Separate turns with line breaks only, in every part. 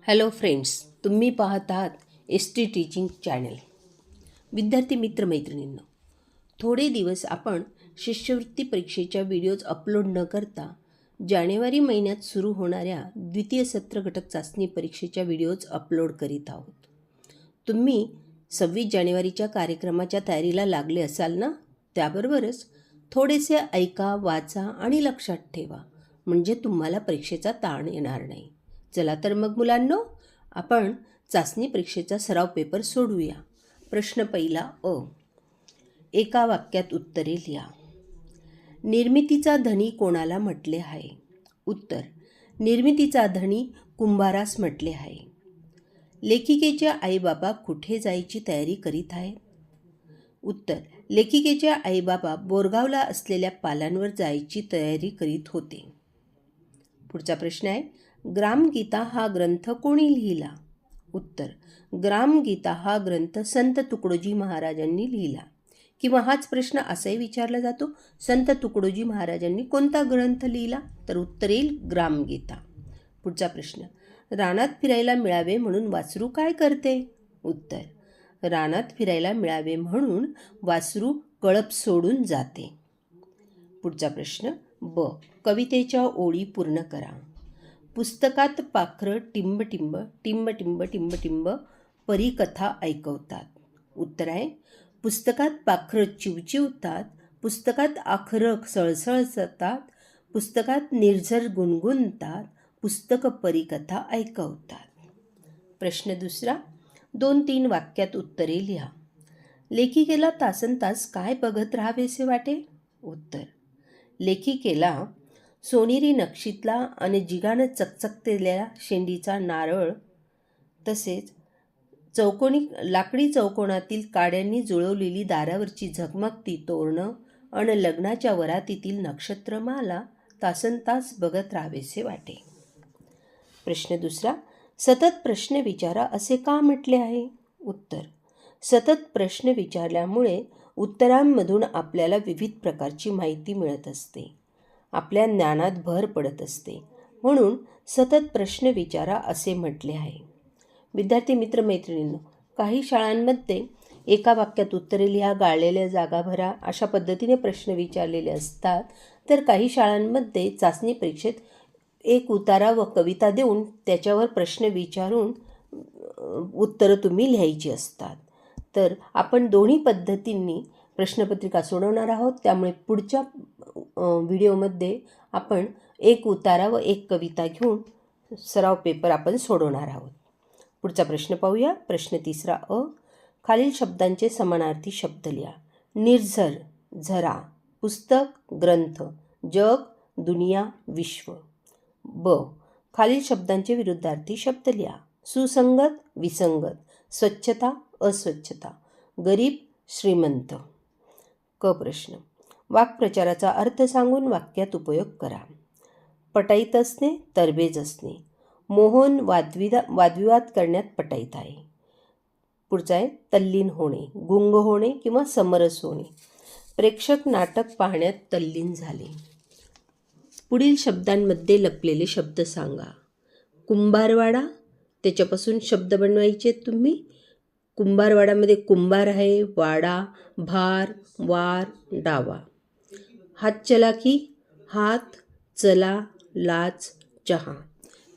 Hello friends, तुम्ही पाहत आहात ST टीचिंग चॅनल. विद्यार्थी मित्रमैत्रिणींनो, थोडे दिवस आपण शिष्यवृत्ती परीक्षेच्या व्हिडिओज अपलोड न करता जानेवारी महिन्यात सुरू होणाऱ्या द्वितीय सत्र घटक चाचणी परीक्षेच्या व्हिडिओज अपलोड करीत आहोत. तुम्ही 26 जानेवारीच्या कार्यक्रमाच्या तयारीला लागले असाल ना? त्याबरोबरच थोडेसे ऐका, वाचा आणि लक्षात ठेवा, म्हणजे तुम्हाला परीक्षेचा ताण येणार नाही. चला तर मग मुलांनो, आपण चाचणी परीक्षेचा सराव पेपर सोडवूया. प्रश्न पहिला अ. एका वाक्यात उत्तरे लिहा. निर्मितीचा धनी कोणाला म्हटले आहे? उत्तर: निर्मितीचा धनी कुंभारास म्हटले आहे. लेखिकेचे आईबाबा कुठे जायची तयारी करीत आहेत? उत्तर: लेखिकेचे आईबाबा बोरगावला असलेल्या पालांवर जायची तयारी करीत होते. पुढचा प्रश्न आहे, ग्रामगीता हा ग्रंथ कोणी लिहिला? उत्तर: ग्रामगीता हा ग्रंथ संत तुकडोजी महाराजांनी लिहिला. किंवा हाच प्रश्न असाही विचारला जातो, संत तुकडोजी महाराजांनी कोणता ग्रंथ लिहिला? तर उत्तर येईल ग्रामगीता. पुढचा प्रश्न, रानात फिरायला मिळावे म्हणून वासरू काय करते? उत्तर: रानात फिरायला मिळावे म्हणून वासरू कळप सोडून जाते. पुढचा प्रश्न ब. कवितेच्या ओळी पूर्ण करा. पुस्तकात पाखरं टिंब टिंब टिंब टिंब टिंब टिंब परीकथा ऐकवतात. उत्तर आहे, पुस्तकात पाखरं चिवचिवतात, पुस्तकात आखरं सळसळतात, पुस्तकात निर्झर गुणगुणतात, पुस्तक परीकथा ऐकवतात. प्रश्न दुसरा, 2-3 वाक्यात उत्तरे लिहा. लेखिकेला तासनतास काय बघत राहावेसे वाटे? उत्तर: लेखिकेला सोनेरी नक्षीतला आणि जिगानं चकचकतेल्या शेंडीचा नारळ, तसेच लाकडी चौकोनातील काड्यांनी जुळवलेली दारावरची झगमगती तोरणं आणि लग्नाच्या वरातीतील नक्षत्रमाला तासनतास बघत राहावेसे वाटे. प्रश्न दुसरा, सतत प्रश्न विचारा असे का म्हटले आहे? उत्तर: सतत प्रश्न विचारल्यामुळे उत्तरांमधून आपल्याला विविध प्रकारची माहिती मिळत असते, आपल्या ज्ञानात भर पडत असते, म्हणून सतत प्रश्न विचारा असे म्हटले आहे. विद्यार्थी मित्रमैत्रिणींनो, काही शाळांमध्ये एका वाक्यात उत्तरे लिहा, गाळलेल्या जागा भरा अशा पद्धतीने प्रश्न विचारलेले असतात, तर काही शाळांमध्ये चाचणी परीक्षेत एक उतारा व कविता देऊन त्याच्यावर प्रश्न विचारून उत्तरं तुम्ही लिहायची असतात. तर आपण दोन्ही पद्धतींनी प्रश्नपत्रिका सोडवणार आहोत. त्यामुळे पुढच्या व्हिडिओमध्ये आपण एक उतारा व एक कविता घेऊन सराव पेपर आपण सोडवणार आहोत. पुढचा प्रश्न पाहूया. प्रश्न तिसरा अ. खालील शब्दांचे समानार्थी शब्द लिहा. निर्झर, झरा. पुस्तक, ग्रंथ. जग, दुनिया, विश्व. ब. खालील शब्दांचे विरुद्धार्थी शब्द लिहा. सुसंगत, विसंगत. स्वच्छता, अस्वच्छता. गरीब, श्रीमंत. क. प्रश्न, वाक्प्रचाराचा अर्थ सांगून वाक्यात उपयोग करा. पटाईत असणे, तरबेज असणे. मोहन वादविवाद करण्यात पटाईत आहे. पुढचा आहे, तल्लीन होणे, गुंग होणे किंवा समरस होणे. प्रेक्षक नाटक पाहण्यात तल्लीन झाले. पुढील शब्दांमध्ये लपलेले शब्द सांगा. कुंभारवाडा, त्याच्यापासून शब्द बनवायचे तुम्ही. कुंभारवाडामध्ये कुंभार आहे, वाडा, भार, वार, डावा. हातचलाखी, हात, चला, लाच, चहा.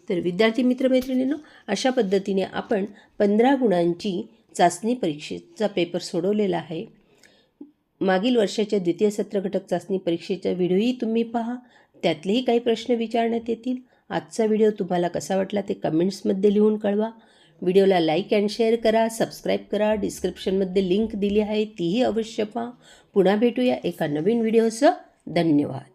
तर विद्यार्थी मित्रमैत्रिणींनो, अशा पद्धतीने आपण 15 गुणांची चाचणी परीक्षेचा पेपर सोडवलेला आहे. मागील वर्षाच्या द्वितीय सत्र घटक चाचणी परीक्षेचा व्हिडिओही तुम्ही पहा, त्यातलेही काही प्रश्न विचारण्यात येतील. आजचा व्हिडिओ तुम्हाला कसा वाटला ते कमेंट्समध्ये लिहून कळवा. व्हिडिओला लाईक अँड शेअर करा, सबस्क्राईब करा. डिस्क्रिप्शनमध्ये लिंक दिली आहे, तीही अवश्य पहा. पुन्हा भेटूया एका नवीन व्हिडिओसह. धन्यवाद.